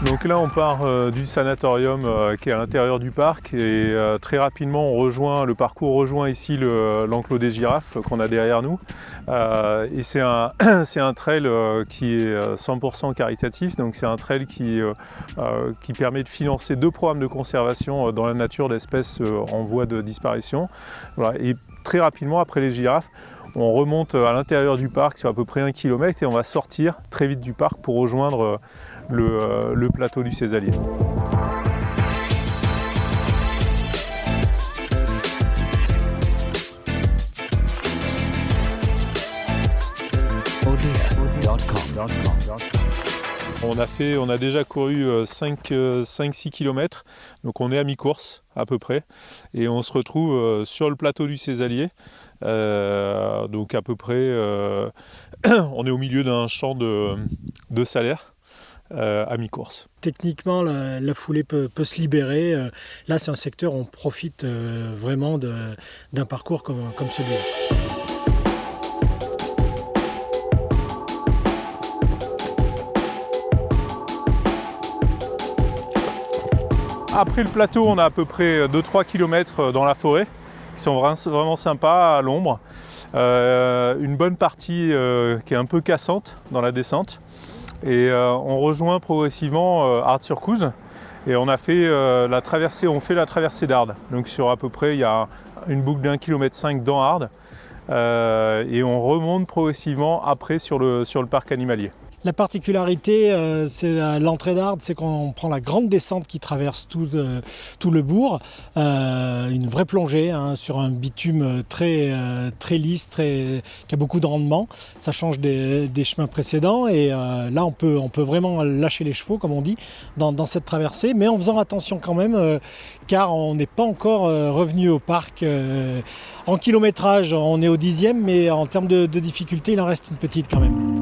Donc là on part du sanatorium qui est à l'intérieur du parc et très rapidement le parcours rejoint ici l'enclos des girafes qu'on a derrière nous. Et c'est un trail qui est 100% caritatif, donc c'est un trail qui permet de financer 2 programmes de conservation dans la nature d'espèces en voie de disparition. Voilà. Et très rapidement après les girafes, on remonte à l'intérieur du parc sur à peu près 1 km et on va sortir très vite du parc pour rejoindre le plateau du Césalier. On a déjà couru 5-6 km, donc on est à mi-course à peu près, et on se retrouve sur le plateau du Césalier, donc à peu près, on est au milieu d'un champ de salaire à mi-course. Techniquement, la foulée peut se libérer. Là, c'est un secteur où on profite vraiment d'un parcours comme celui-là. Après le plateau, on a à peu près 2-3 km dans la forêt, qui sont vraiment sympas à l'ombre. Une bonne partie qui est un peu cassante dans la descente. Et on rejoint progressivement Ard-sur-Couze. Et on fait la traversée d'Ardes. Donc sur à peu près, il y a une boucle d'1,5 km dans Ardes. Et on remonte progressivement après sur le parc animalier. La particularité, c'est à l'entrée d'Ardes, c'est qu'on prend la grande descente qui traverse tout le bourg, une vraie plongée sur un bitume très lisse, qui a beaucoup de rendement. Ça change des chemins précédents et là on peut vraiment lâcher les chevaux, comme on dit, dans cette traversée, mais en faisant attention quand même, car on n'est pas encore revenu au parc. En kilométrage, on est au 10e, mais en termes de difficulté, il en reste une petite quand même.